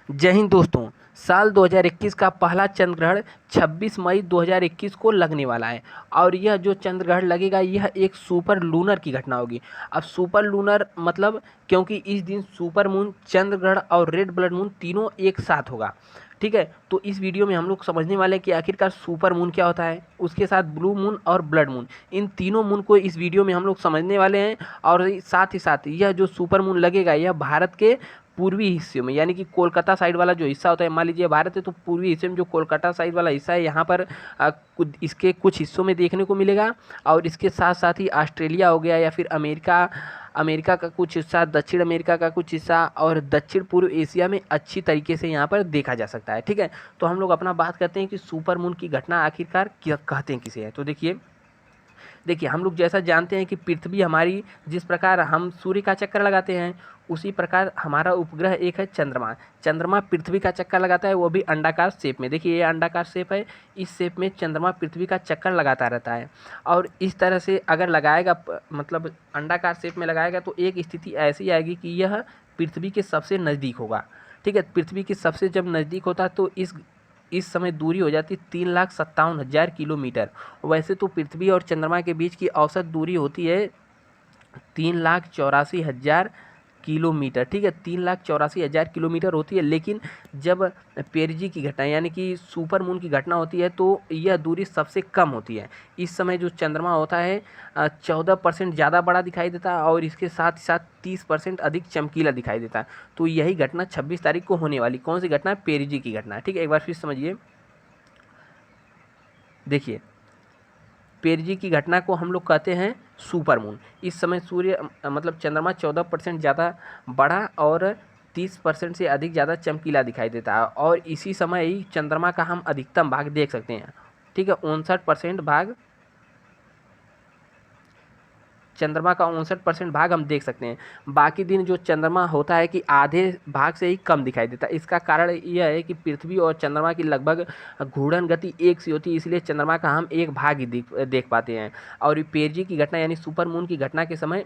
जय हिंद दोस्तों। साल 2021 का पहला चंद्र ग्रहण 26 मई 2021 को लगने वाला है और यह जो चंद्र ग्रहण लगेगा यह एक सुपर लूनर की घटना होगी। अब सुपर लूनर मतलब क्योंकि इस दिन सुपर मून, चंद्र ग्रहण और रेड ब्लड मून तीनों एक साथ होगा। ठीक है, तो इस वीडियो में हम लोग समझने वाले हैं कि आखिरकार सुपर मून क्या होता है, उसके साथ ब्लू मून और ब्लड मून, इन तीनों मून को इस वीडियो में हम लोग समझने वाले हैं। और साथ ही साथ यह जो सुपर मून लगेगा यह भारत के पूर्वी हिस्से में, यानी कि कोलकाता साइड वाला जो हिस्सा होता है, मान लीजिए भारत है तो पूर्वी हिस्से में जो कोलकाता साइड वाला हिस्सा है यहाँ पर इसके कुछ हिस्सों में देखने को मिलेगा। और इसके साथ साथ ही ऑस्ट्रेलिया हो गया या फिर अमेरिका अमेरिका का कुछ हिस्सा, दक्षिण अमेरिका का कुछ हिस्सा और दक्षिण पूर्व एशिया में अच्छी तरीके से यहाँ पर देखा जा सकता है। ठीक है, तो हम लोग अपना बात करते हैं कि सुपर मून की घटना आखिरकार क्या कहते हैं किसे है। तो देखिए हम लोग जैसा जानते हैं कि पृथ्वी हमारी, जिस प्रकार हम सूर्य का चक्कर लगाते हैं उसी प्रकार हमारा उपग्रह एक है चंद्रमा। चंद्रमा पृथ्वी का चक्कर लगाता है, वो भी अंडाकार शेप में। देखिए ये अंडाकार शेप है, इस शेप में चंद्रमा पृथ्वी का चक्कर लगाता रहता है। और इस तरह से अगर लगाएगा मतलब अंडाकार शेप में लगाएगा तो एक स्थिति ऐसी आएगी कि यह पृथ्वी के सबसे नज़दीक होगा। ठीक है, पृथ्वी के सबसे जब नज़दीक होता है तो इस समय दूरी हो जाती है 3,57,000 किलोमीटर। वैसे तो पृथ्वी और चंद्रमा के बीच की औसत दूरी होती है 3,84,000 किलोमीटर। ठीक है, 3,84,000 किलोमीटर होती है, लेकिन जब पेरिजी की घटना यानी कि सुपर मून की घटना होती है तो यह दूरी सबसे कम होती है। इस समय जो चंद्रमा होता है 14% ज़्यादा बड़ा दिखाई देता है और इसके साथ ही साथ 30% अधिक चमकीला दिखाई देता है। तो यही घटना 26 तारीख को होने वाली कौन सी घटना है? पेरिजी की घटना। ठीक है, एक बार फिर समझिए। देखिए पेरिजी की घटना को हम लोग कहते हैं सुपर मून। इस समय सूर्य मतलब चंद्रमा 14% ज़्यादा बड़ा और 30% से अधिक ज़्यादा चमकीला दिखाई देता है और इसी समय ही चंद्रमा का हम अधिकतम भाग देख सकते हैं। ठीक है, 59% भाग, चंद्रमा का 59% भाग हम देख सकते हैं। बाकी दिन जो चंद्रमा होता है कि आधे भाग से ही कम दिखाई देता है। इसका कारण यह है कि पृथ्वी और चंद्रमा की लगभग घूर्णन गति एक सी होती है, इसलिए चंद्रमा का हम एक भाग ही देख पाते हैं। और पेरिजी की घटना यानी सुपर मून की घटना के समय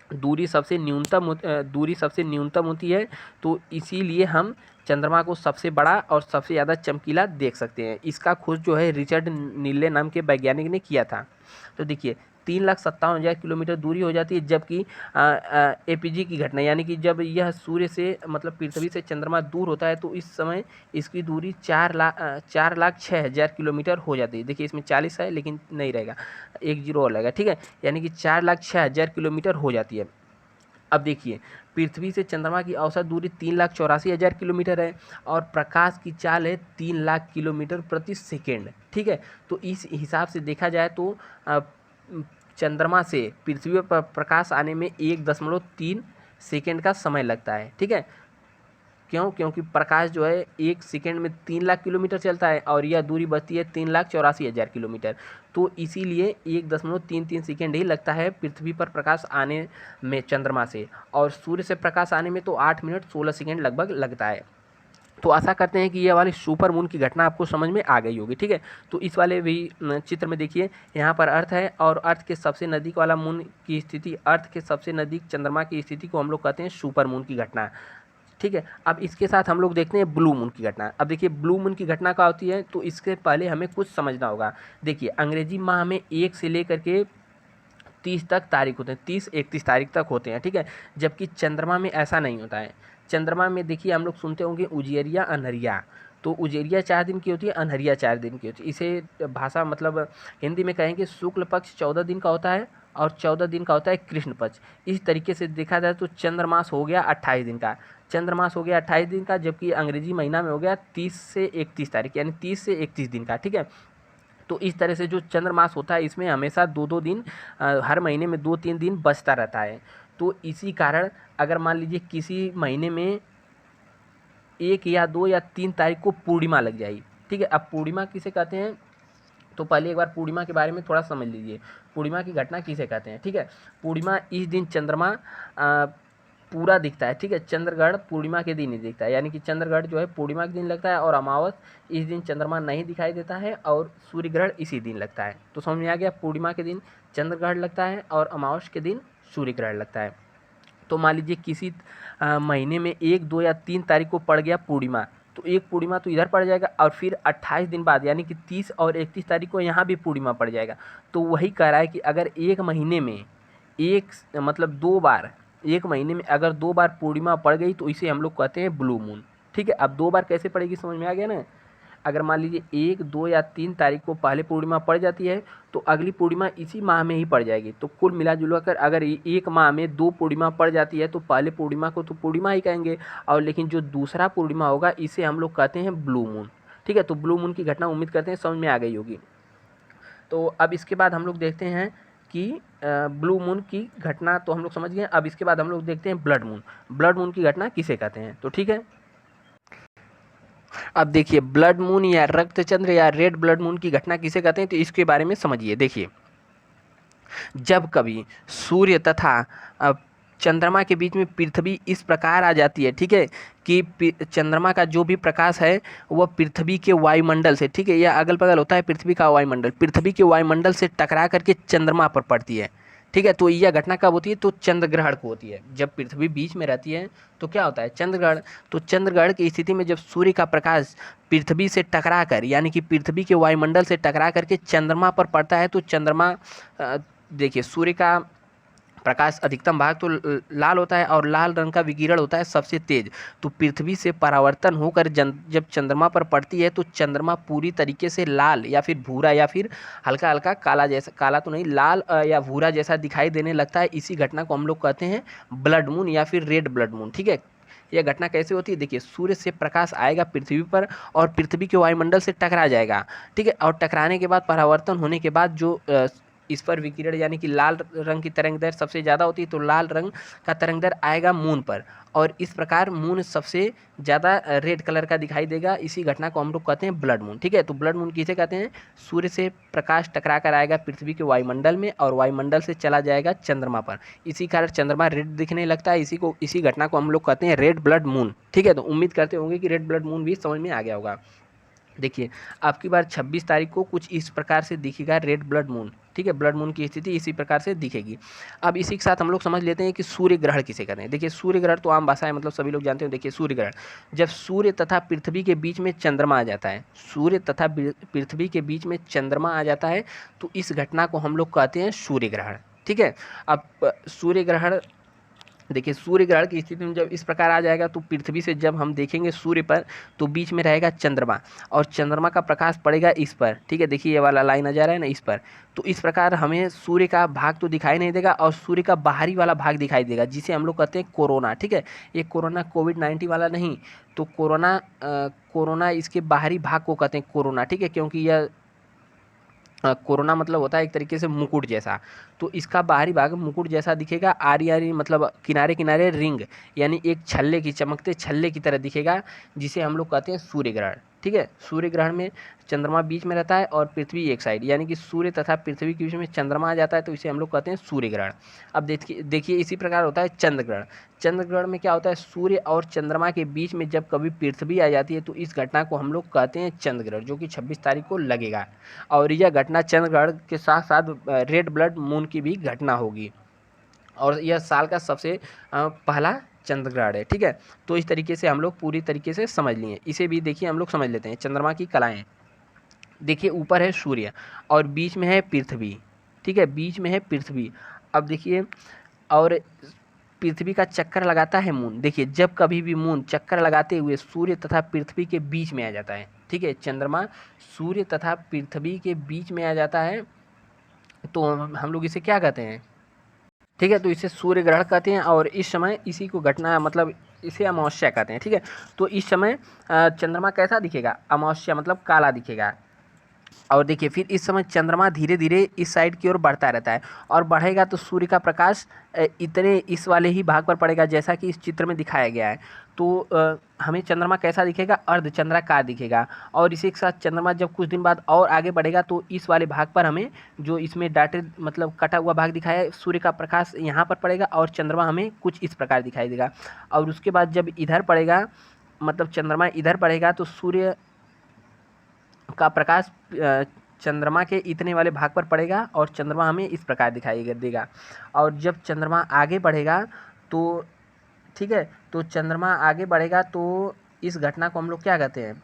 दूरी सबसे न्यूनतम होती है, तो इसीलिए हम चंद्रमा को सबसे बड़ा और सबसे ज़्यादा चमकीला देख सकते हैं। इसका खोज जो है रिचर्ड नीले नाम के वैज्ञानिक ने किया था। तो देखिए 3,57,000 किलोमीटर दूरी हो जाती है, जबकि एपीजी की घटना यानी कि जब यह सूर्य से मतलब पृथ्वी से चंद्रमा दूर होता है तो इस समय इसकी दूरी 4,06,000 किलोमीटर हो जाती है। देखिए इसमें 40 है लेकिन नहीं रहेगा, एक जीरो और लगेगा। ठीक है, यानी कि 4,06,000 किलोमीटर हो जाती है। अब देखिए पृथ्वी से चंद्रमा की औसत दूरी 3,84,000 किलोमीटर है और प्रकाश की चाल है 3 लाख किलोमीटर प्रति सेकेंड। ठीक है, तो इस हिसाब से देखा जाए तो चंद्रमा से पृथ्वी पर प्रकाश आने में 1.3 सेकेंड का समय लगता है। ठीक है, क्यों? क्योंकि प्रकाश जो है 1 सेकेंड में 3 लाख किलोमीटर चलता है और यह दूरी बचती है 3,84,000 किलोमीटर। तो इसीलिए 1.33 सेकेंड ही लगता है पृथ्वी पर प्रकाश आने में चंद्रमा से, और सूर्य से प्रकाश आने में तो 8 मिनट 16 सेकेंड लगभग लगता है। तो आशा करते हैं कि ये वाली सुपर मून की घटना आपको समझ में आ गई होगी। ठीक है, तो इस वाले भी चित्र में देखिए यहाँ पर अर्थ है और अर्थ के सबसे नज़दीक वाला मून की स्थिति, अर्थ के सबसे नज़दीक चंद्रमा की स्थिति को हम लोग कहते हैं सुपर मून की घटना। ठीक है, अब इसके साथ हम लोग देखते हैं ब्लू मून की घटना। अब देखिए ब्लू मून की घटना क्या होती है, तो इसके पहले हमें कुछ समझना होगा। देखिए अंग्रेजी माह में 1 से लेकर के 30 तक तारीख होते हैं, 30-31 तारीख तक होते हैं। ठीक है, जबकि चंद्रमा में ऐसा नहीं होता है। चंद्रमा में देखिए हम लोग सुनते होंगे उजियरिया अनहरिया, तो उजियरिया 4 दिन की होती है, अनहरिया 4 दिन की होती है। इसे भाषा मतलब हिंदी में कहेंगे शुक्ल पक्ष 14 दिन का होता है और 14 दिन का होता है कृष्ण पक्ष। इस तरीके से देखा जाए तो चंद्रमास हो गया 28 दिन का, चंद्रमास हो गया 28 दिन का, जबकि अंग्रेजी महीना में हो गया 30 से 31 तारीख यानी 30 से 31 दिन का। ठीक है, तो इस तरह से जो चंद्रमास होता है इसमें हमेशा 2-2 दिन हर महीने में 2-3 दिन बचता रहता है। तो इसी कारण अगर मान लीजिए किसी महीने में 1 या 2 या 3 तारीख को पूर्णिमा लग जाएगी। ठीक है, अब पूर्णिमा किसे कहते हैं, तो पहले एक बार पूर्णिमा के बारे में थोड़ा समझ लीजिए। पूर्णिमा की घटना किसे कहते हैं? ठीक है, पूर्णिमा इस दिन चंद्रमा पूरा दिखता है। ठीक है, चंद्रग्रहण पूर्णिमा के दिन ही दिखता है, यानी कि चंद्रग्रहण जो है पूर्णिमा के दिन लगता है और अमावस इस दिन चंद्रमा नहीं दिखाई देता है और सूर्य ग्रहण इसी दिन लगता है। तो समझ में आ गया, पूर्णिमा के दिन चंद्रग्रहण लगता है और अमावस के दिन सूर्य ग्रहण लगता है। तो मान लीजिए किसी महीने में 1, 2 या 3 तारीख को पड़ गया पूर्णिमा, तो एक पूर्णिमा तो इधर पड़ जाएगा और फिर 28 दिन बाद यानी कि 30 और 31 तारीख को यहाँ भी पूर्णिमा पड़ जाएगा। तो वही कह रहा है कि अगर एक महीने में मतलब 2 बार, एक महीने में अगर 2 बार पूर्णिमा पड़ गई तो इसे हम लोग कहते हैं ब्लू मून। ठीक है, अब 2 बार कैसे पड़ेगी समझ में आ गया ना। अगर मान लीजिए 1, 2 या 3 तारीख को पहले पूर्णिमा पड़ जाती है तो अगली पूर्णिमा इसी माह में ही पड़ जाएगी। तो कुल मिला जुला कर अगर एक माह में 2 पूर्णिमा पड़ जाती है तो पहले पूर्णिमा को तो पूर्णिमा ही कहेंगे, और लेकिन जो दूसरा पूर्णिमा होगा इसे हम लोग कहते हैं ब्लू मून। ठीक है, तो ब्लू मून की घटना उम्मीद करते हैं समझ में आ गई होगी। तो अब इसके बाद हम लोग देखते हैं कि ब्लू मून की घटना तो हम लोग समझ गए। अब इसके बाद हम लोग देखते हैं ब्लड मून। ब्लड मून की घटना किसे कहते हैं, तो ठीक है। अब देखिए ब्लड मून या रक्तचंद्र या रेड ब्लड मून की घटना किसे कहते हैं, तो इसके बारे में समझिए। देखिए, जब कभी सूर्य तथा चंद्रमा के बीच में पृथ्वी इस प्रकार आ जाती है, ठीक है, कि चंद्रमा का जो भी प्रकाश है वह पृथ्वी के वायुमंडल से, ठीक है, यह अगल बगल होता है पृथ्वी का वायुमंडल, पृथ्वी के वायुमंडल से टकरा करके चंद्रमा पर पड़ती है। ठीक है, तो यह घटना कब होती है, तो चंद्र ग्रहण को होती है। जब पृथ्वी बीच में रहती है तो क्या होता है, चंद्र ग्रहण। तो चंद्र ग्रहण की स्थिति में जब सूर्य का प्रकाश पृथ्वी से टकरा कर यानी कि पृथ्वी के वायुमंडल से टकरा करके चंद्रमा पर पड़ता है तो चंद्रमा देखिए सूर्य का प्रकाश अधिकतम भाग तो लाल होता है और लाल रंग का विकिरण होता है सबसे तेज। तो पृथ्वी से परावर्तन होकर जब चंद्रमा पर पड़ती है तो चंद्रमा पूरी तरीके से लाल या फिर भूरा या फिर हल्का हल्का काला जैसा, काला तो नहीं, लाल या भूरा जैसा दिखाई देने लगता है। इसी घटना को हम लोग कहते हैं ब्लड मून या फिर रेड ब्लड मून। ठीक है, यह घटना कैसे होती है, देखिए सूर्य से प्रकाश आएगा पृथ्वी पर और पृथ्वी के वायुमंडल से टकरा जाएगा। ठीक है, और टकराने के बाद परावर्तन होने के बाद जो इस पर विकिरण यानी कि लाल रंग की तरंग दैर्घ्य सबसे ज़्यादा होती है, तो लाल रंग का तरंग दैर्घ्य आएगा मून पर और इस प्रकार मून सबसे ज़्यादा रेड कलर का दिखाई देगा। इसी घटना को हम लोग कहते हैं ब्लड मून। ठीक है, तो ब्लड मून किसे कहते हैं, सूर्य से प्रकाश टकरा कर आएगा पृथ्वी के वायुमंडल में और वायुमंडल से चला जाएगा चंद्रमा पर, इसी कारण चंद्रमा रेड दिखने लगता है। इसी घटना को हम लोग कहते हैं रेड ब्लड मून। ठीक है, तो उम्मीद करते होंगे कि रेड ब्लड मून भी समझ में आ गया होगा। देखिए, आपकी बार 26 तारीख को कुछ इस प्रकार से दिखेगा रेड ब्लड मून। ठीक है, ब्लड मून की स्थिति इसी प्रकार से दिखेगी। अब इसी के साथ हम लोग समझ लेते हैं कि सूर्य ग्रहण किसे कहते हैं। देखिए, सूर्य ग्रहण तो आम भाषा है, मतलब सभी लोग जानते हैं। देखिए, सूर्य ग्रहण जब सूर्य तथा पृथ्वी के बीच में चंद्रमा आ जाता है, सूर्य तथा पृथ्वी के बीच में चंद्रमा आ जाता है तो इस घटना को हम लोग कहते हैं सूर्य ग्रहण। ठीक है, अब सूर्य ग्रहण देखिए, सूर्य ग्रहण की स्थिति में जब इस प्रकार आ जाएगा तो पृथ्वी से जब हम देखेंगे सूर्य पर तो बीच में रहेगा चंद्रमा और चंद्रमा का प्रकाश पड़ेगा इस पर। ठीक है, देखिए ये वाला लाइन आ जा रहा है ना इस पर, तो इस प्रकार हमें सूर्य का भाग तो दिखाई नहीं देगा और सूर्य का बाहरी वाला भाग दिखाई देगा जिसे हम लोग कहते हैं कोरोना। ठीक है, ये कोरोना कोविड-19 वाला नहीं, तो कोरोना इसके बाहरी भाग को कहते हैं कोरोना। ठीक है, क्योंकि यह कोरोना मतलब होता है एक तरीके से मुकुट जैसा, तो इसका बाहरी भाग मुकुट जैसा दिखेगा, आरी आरी मतलब किनारे किनारे रिंग यानी एक छल्ले की, चमकते छल्ले की तरह दिखेगा, जिसे हम लोग कहते हैं सूर्य ग्रहण। ठीक है, सूर्य ग्रहण में चंद्रमा बीच में रहता है और पृथ्वी एक साइड, यानी कि सूर्य तथा पृथ्वी के बीच में चंद्रमा आ जाता है तो इसे हम लोग कहते हैं सूर्य ग्रहण। अब देखिए इसी प्रकार होता है चंद्र ग्रहण। चंद्र ग्रहण में क्या होता है, सूर्य और चंद्रमा के बीच में जब कभी पृथ्वी आ जाती है तो इस घटना को हम लोग कहते हैं चंद्र ग्रहण, जो कि 26 तारीख को लगेगा। और यह घटना चंद्र ग्रहण के साथ साथ रेड ब्लड मून की भी घटना होगी और यह साल का सबसे पहला चंद्र ग्रहण है। ठीक है, तो इस तरीके से हम लोग पूरी तरीके से समझ लिए। इसे भी देखिए हम लोग समझ लेते हैं। चंद्रमा की कलाएं देखिए, ऊपर है सूर्य और बीच में है पृथ्वी। ठीक है, बीच में है पृथ्वी। अब देखिए, और पृथ्वी का चक्कर लगाता है मून। देखिए, जब कभी भी मून चक्कर लगाते हुए सूर्य तथा पृथ्वी के बीच में आ जाता है, ठीक है, चंद्रमा सूर्य तथा पृथ्वी के बीच में आ जाता है तो हम लोग इसे क्या कहते हैं, ठीक है, तो इसे सूर्य ग्रहण कहते हैं और इस समय इसी को घटना मतलब इसे अमावस्या कहते हैं। ठीक है, तो इस समय चंद्रमा कैसा दिखेगा, अमावस्या मतलब काला दिखेगा। और देखिए फिर इस समय चंद्रमा धीरे धीरे इस साइड की ओर बढ़ता रहता है और बढ़ेगा तो सूर्य का प्रकाश इतने इस वाले ही भाग पर पड़ेगा जैसा कि इस चित्र में दिखाया गया है। तो हमें चंद्रमा कैसा दिखेगा, अर्धचंद्राकार दिखेगा। और इसी के साथ चंद्रमा जब कुछ दिन बाद और आगे बढ़ेगा तो इस वाले भाग पर हमें जो इसमें डाटेड मतलब कटा हुआ भाग दिखाया है, सूर्य का प्रकाश यहाँ पर पड़ेगा और चंद्रमा हमें कुछ इस प्रकार दिखाई देगा। और उसके बाद जब इधर पड़ेगा मतलब चंद्रमा इधर पड़ेगा तो सूर्य का प्रकाश चंद्रमा के इतने वाले भाग पर पड़ेगा और चंद्रमा हमें इस प्रकार दिखाई देगा। और जब चंद्रमा आगे बढ़ेगा तो ठीक है, तो चंद्रमा आगे बढ़ेगा तो इस घटना को हम लोग क्या कहते हैं,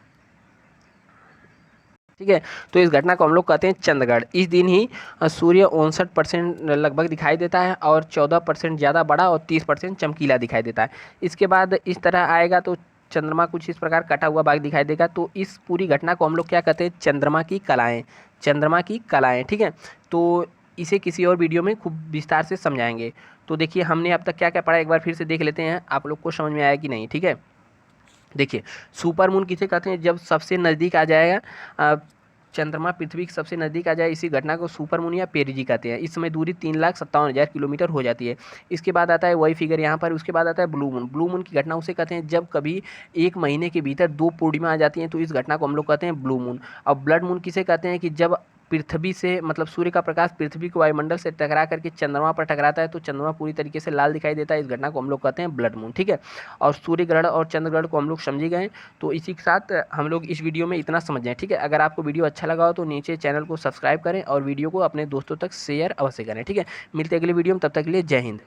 ठीक है, तो इस घटना को हम लोग कहते हैं चंद्रग्रहण। इस दिन ही सूर्य 59% लगभग दिखाई देता है और 14% ज़्यादा बड़ा और 30% चमकीला दिखाई देता है। इसके बाद इस तरह आएगा तो चंद्रमा कुछ इस प्रकार कटा हुआ भाग दिखाई देगा। तो इस पूरी घटना को हम लोग क्या कहते हैं, चंद्रमा की कलाएँ, चंद्रमा की कलाएँ, ठीक है। तो इसे किसी और वीडियो में खूब विस्तार से समझाएंगे। तो देखिए हमने अब तक क्या क्या पढ़ा, एक बार फिर से देख लेते हैं, आप लोग को समझ में आया कि नहीं, ठीक है। देखिए सुपर मून किसे कहते हैं, जब सबसे नज़दीक आ जाएगा चंद्रमा पृथ्वी के सबसे नज़दीक आ जाए, इसी घटना को सुपर मून या पेरिजी कहते हैं। इस समय दूरी 3,57,000 किलोमीटर हो जाती है। इसके बाद आता है वही फिगर यहाँ पर, उसके बाद आता है ब्लू मून। ब्लू मून की घटना उसे कहते हैं जब कभी एक महीने के भीतर 2 पूर्णिमा आ जाती हैं, तो इस घटना को हम लोग कहते हैं ब्लू मून। और ब्लड मून किसे कहते हैं कि जब पृथ्वी से मतलब सूर्य का प्रकाश पृथ्वी के वायुमंडल से टकरा करके चंद्रमा पर टकराता है तो चंद्रमा पूरी तरीके से लाल दिखाई देता है, इस घटना को हम लोग कहते हैं ब्लड मून, ठीक है। और सूर्य ग्रहण और चंद्र ग्रहण को हम लोग समझे गए। तो इसी के साथ हम लोग इस वीडियो में इतना समझ जाएं, ठीक है। अगर आपको वीडियो अच्छा लगा हो तो नीचे चैनल को सब्सक्राइब करें और वीडियो को अपने दोस्तों तक शेयर अवश्य करें, ठीक है। मिलते हैं अगले वीडियो में, तब तक के लिए जय हिंद।